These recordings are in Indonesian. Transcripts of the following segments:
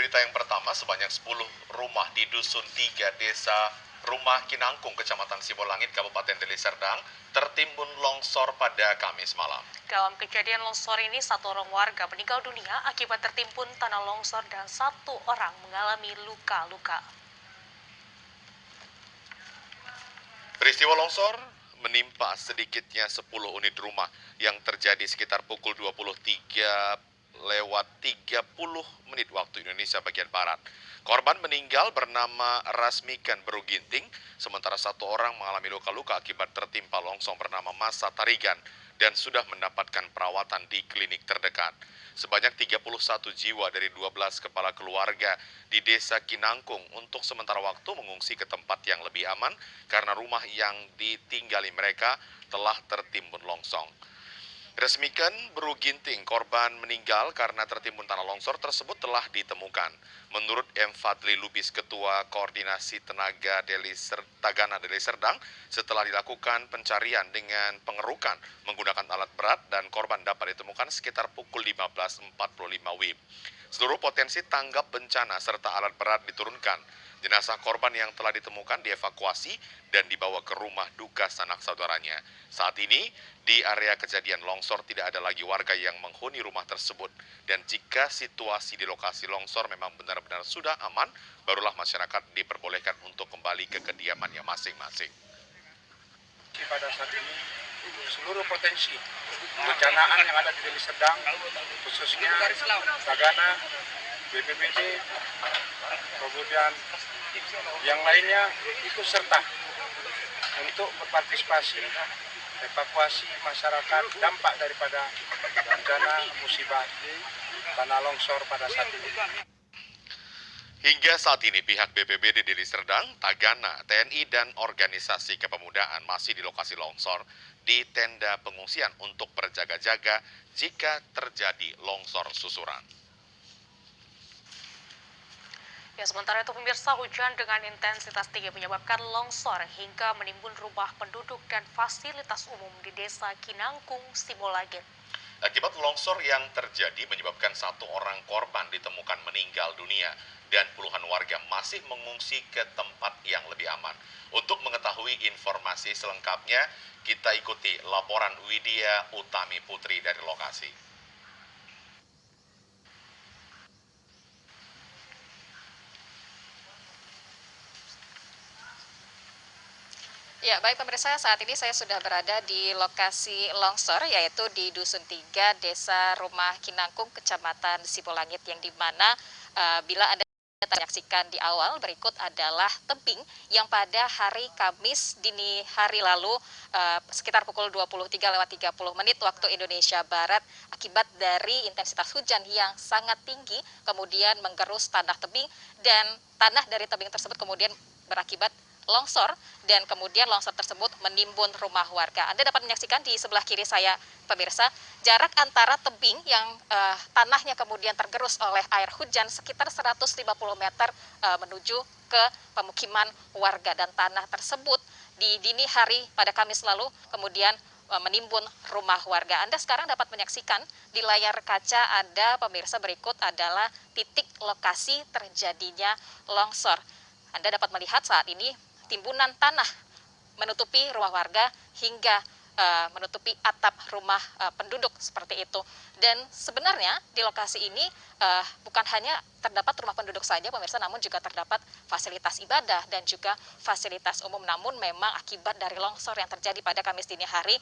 berita yang pertama, sebanyak 10 rumah di Dusun 3 Desa Rumah Kinangkung, Kecamatan Sibolangit, Kabupaten Deli Serdang, tertimbun longsor pada Kamis malam. Dalam kejadian longsor ini, satu orang warga meninggal dunia akibat tertimbun tanah longsor dan satu orang mengalami luka-luka. Peristiwa longsor menimpa sedikitnya 10 unit rumah yang terjadi sekitar pukul 23:30 waktu Indonesia bagian Barat. Korban meninggal bernama Rasmikan Beruginting, sementara satu orang mengalami luka-luka akibat tertimpa longsor bernama Masa Tarigan dan sudah mendapatkan perawatan di klinik terdekat. Sebanyak 31 jiwa dari 12 kepala keluarga di Desa Kinangkung untuk sementara waktu mengungsi ke tempat yang lebih aman karena rumah yang ditinggali mereka telah tertimbun longsor. Resmikan Beruginting, korban meninggal karena tertimbun tanah longsor tersebut telah ditemukan. Menurut M. Fadli Lubis, Ketua Koordinasi Tenaga Tagana Deli Serdang, setelah dilakukan pencarian dengan pengerukan menggunakan alat berat dan korban dapat ditemukan sekitar pukul 15.45 WIB. Seluruh potensi tanggap bencana serta alat berat diturunkan. Jenazah korban yang telah ditemukan dievakuasi dan dibawa ke rumah duka sanak saudaranya. Saat ini, di area kejadian longsor tidak ada lagi warga yang menghuni rumah tersebut. Dan jika situasi di lokasi longsor memang benar-benar sudah aman, barulah masyarakat diperbolehkan untuk kembali ke kediamannya masing-masing. Pada saat ini, seluruh potensi bencanaan yang ada di Deli Serdang, khususnya Tagana, BPBD, kemudian yang lainnya ikut serta untuk berpartisipasi evakuasi masyarakat dampak daripada bencana musibah tanah longsor pada saat ini. Hingga saat ini pihak BPBD Deli Serdang, Tagana, TNI dan organisasi kepemudaan masih di lokasi longsor di tenda pengungsian untuk berjaga-jaga jika terjadi longsor susuran. Ya, sementara itu pemirsa, hujan dengan intensitas tinggi menyebabkan longsor hingga menimbun rumah penduduk dan fasilitas umum di Desa Kinangkung, Sibolangit. Akibat longsor yang terjadi menyebabkan satu orang korban ditemukan meninggal dunia dan puluhan warga masih mengungsi ke tempat yang lebih aman. Untuk mengetahui informasi selengkapnya, kita ikuti laporan Widya Utami Putri dari lokasi. Ya, baik pemirsa, saat ini saya sudah berada di lokasi longsor, yaitu di Dusun 3, Desa Rumah Kinangkung, Kecamatan Sibolangit, yang dimana bila Anda menyaksikan di awal, berikut adalah tebing yang pada hari Kamis dini hari lalu sekitar pukul 23:30 waktu Indonesia Barat akibat dari intensitas hujan yang sangat tinggi kemudian menggerus tanah tebing dan tanah dari tebing tersebut kemudian berakibat longsor dan kemudian longsor tersebut menimbun rumah warga. Anda dapat menyaksikan di sebelah kiri saya pemirsa, jarak antara tebing yang tanahnya kemudian tergerus oleh air hujan sekitar 150 meter menuju ke pemukiman warga, dan tanah tersebut di dini hari pada Kamis lalu kemudian menimbun rumah warga. Anda sekarang dapat menyaksikan di layar kaca Anda pemirsa, berikut adalah titik lokasi terjadinya longsor. Anda dapat melihat saat ini timbunan tanah menutupi rumah warga hingga menutupi atap rumah penduduk seperti itu. Dan sebenarnya di lokasi ini bukan hanya terdapat rumah penduduk saja pemirsa, namun juga terdapat fasilitas ibadah dan juga fasilitas umum. Namun memang akibat dari longsor yang terjadi pada Kamis dini hari,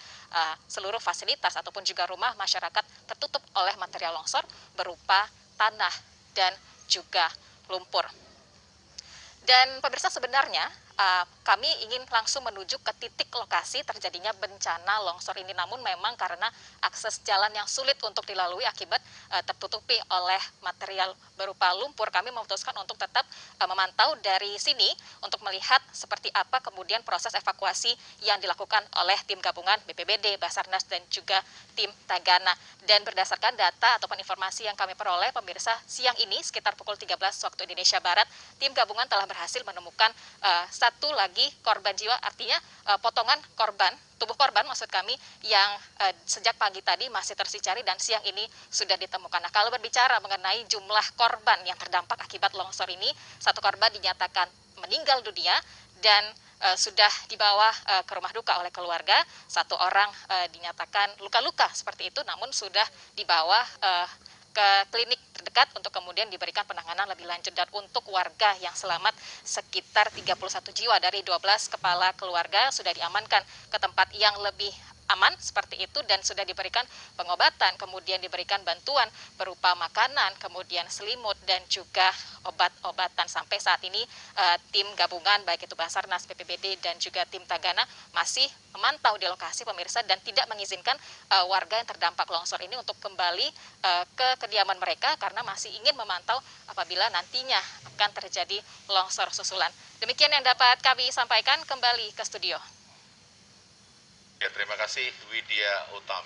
seluruh fasilitas ataupun juga rumah masyarakat tertutup oleh material longsor berupa tanah dan juga lumpur. Dan pemirsa, sebenarnya kami ingin langsung menuju ke titik lokasi terjadinya bencana longsor ini, namun memang karena akses jalan yang sulit untuk dilalui akibat tertutupi oleh material berupa lumpur, kami memutuskan untuk tetap memantau dari sini untuk melihat seperti apa kemudian proses evakuasi yang dilakukan oleh tim gabungan BPBD, Basarnas dan juga tim Tagana. Dan berdasarkan data ataupun informasi yang kami peroleh pemirsa, siang ini sekitar pukul 13 waktu Indonesia Barat, tim gabungan telah berhasil menemukan satu lagi korban jiwa, artinya potongan korban, tubuh korban maksud kami, yang sejak pagi tadi masih terus dicari dan siang ini sudah ditemukan. Nah, kalau berbicara mengenai jumlah korban yang terdampak akibat longsor ini, satu korban dinyatakan meninggal dunia dan sudah dibawa ke rumah duka oleh keluarga. Satu orang dinyatakan luka-luka seperti itu, namun sudah dibawa ke klinik terdekat untuk kemudian diberikan penanganan lebih lanjut. Dan untuk warga yang selamat sekitar 31 jiwa dari 12 kepala keluarga sudah diamankan ke tempat yang lebih aman seperti itu dan sudah diberikan pengobatan, kemudian diberikan bantuan berupa makanan, kemudian selimut dan juga obat-obatan. Sampai saat ini tim gabungan baik itu Basarnas, BPBD dan juga tim Tagana masih memantau di lokasi pemirsa dan tidak mengizinkan warga yang terdampak longsor ini untuk kembali ke kediaman mereka karena masih ingin memantau apabila nantinya akan terjadi longsor susulan. Demikian yang dapat kami sampaikan, kembali ke studio. Ya, terima kasih Widya Utami.